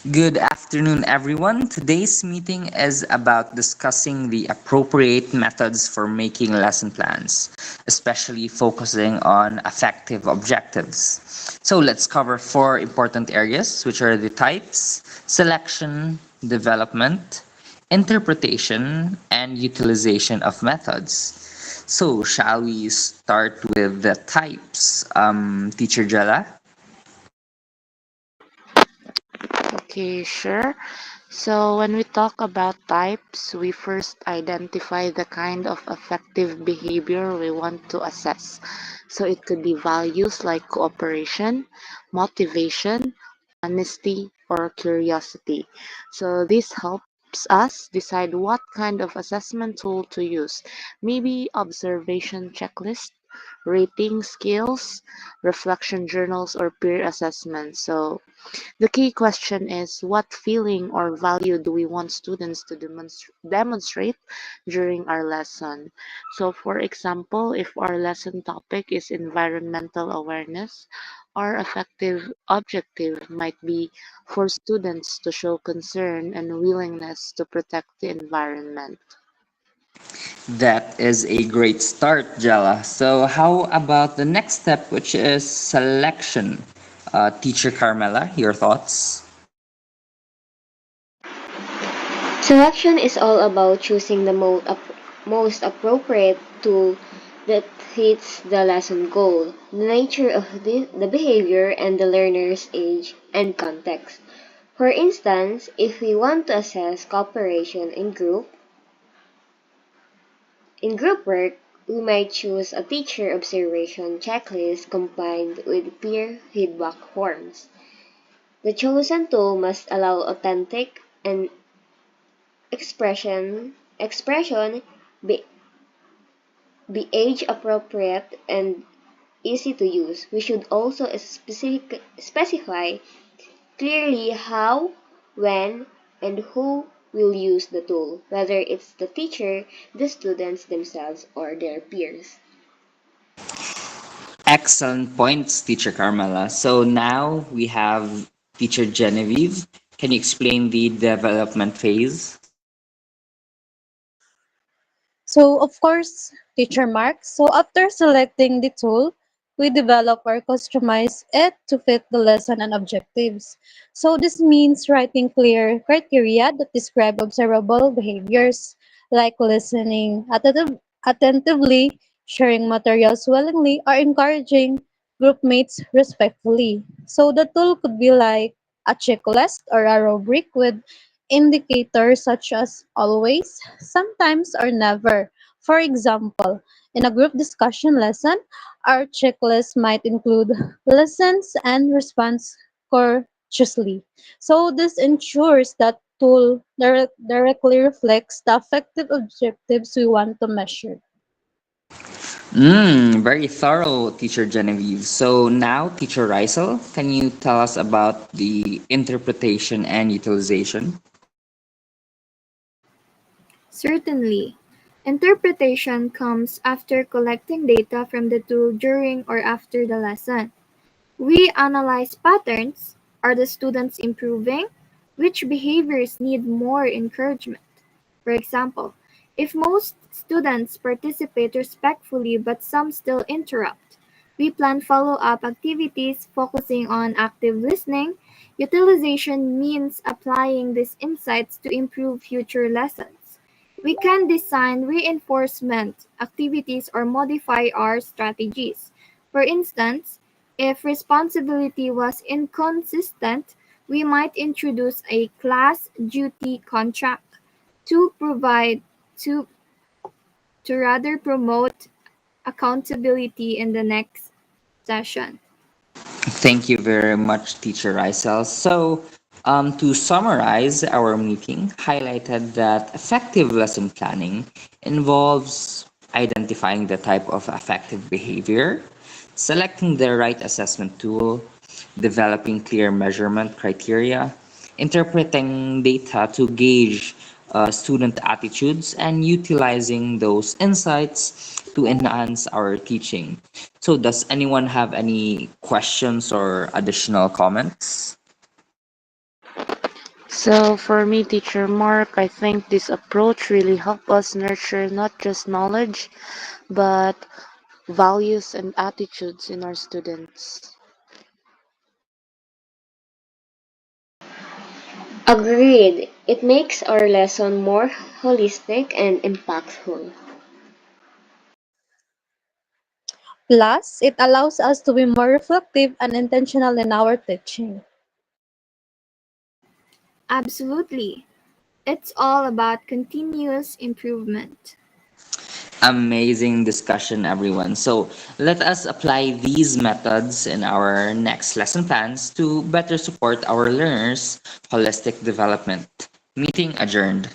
Good afternoon, everyone. Today's meeting is about discussing the appropriate methods for making lesson plans, especially focusing on effective objectives. So, let's cover four important areas, which are the types, selection, development, interpretation, and utilization of methods. So, shall we start with the types? Teacher Jella? Okay, sure. So when we talk about types, we first identify the kind of affective behavior we want to assess. So it could be values like cooperation, motivation, honesty, or curiosity. So this helps us decide what kind of assessment tool to use. Maybe observation checklist, rating scales, reflection journals, or peer assessment. So the key question is what feeling or value do we want students to demonstrate during our lesson? So, for example, if our lesson topic is environmental awareness, our effective objective might be for students to show concern and willingness to protect the environment. That is a great start, Jella. So, how about the next step, which is selection? Teacher Carmela, your thoughts? Selection is all about choosing the most appropriate tool that fits the lesson goal, the nature of the behavior, and the learner's age and context. For instance, if we want to assess cooperation in group work, we might choose a teacher observation checklist combined with peer feedback forms. The chosen tool must allow authentic and expression be, be age appropriate and easy to use. We should also specify clearly how, when, and who will use the tool, whether it's the teacher, the students themselves, or their peers. Excellent points, Teacher Carmela. So, now we have Teacher Genevieve. Can you explain the development phase? So, of course, teacher Mark. So, after selecting the tool, we develop or customize it to fit the lesson and objectives. So, this means writing clear criteria that describe observable behaviors like listening attentively, sharing materials willingly, or encouraging group mates respectfully. So, the tool could be like a checklist or a rubric with indicators such as always, sometimes, or never. For example, in a group discussion lesson, our checklist might include lessons and response courteously. So this ensures that tool directly reflects the effective objectives we want to measure. Very thorough, Teacher Genevieve. So, now, Teacher Reisel, can you tell us about the interpretation and utilization? Certainly. Interpretation comes after collecting data from the tool during or after the lesson. We analyze patterns. Are the students improving? Which behaviors need more encouragement? For example, if most students participate respectfully but some still interrupt, we plan follow up activities focusing on active listening. Utilization means applying these insights to improve future lessons. We can design reinforcement activities or modify our strategies. For instance, if responsibility was inconsistent, we might introduce a class duty contract to provide to to rather promote accountability in the next session. Thank you very much, Teacher Reisel. So, to summarize our meeting, highlighted that effective lesson planning involves identifying the type of affective behavior, selecting the right assessment tool, developing clear measurement criteria, interpreting data to gauge student attitudes, and utilizing those insights to enhance our teaching. So, does anyone have any questions or additional comments? So for me, Teacher Mark, I think this approach really helped us nurture not just knowledge, but values and attitudes in our students. Agreed. It makes our lesson more holistic and impactful. Plus, it allows us to be more reflective and intentional in our teaching. Absolutely. It's all about continuous improvement. Amazing discussion, everyone. So let us apply these methods in our next lesson plans to better support our learners' holistic development. Meeting adjourned.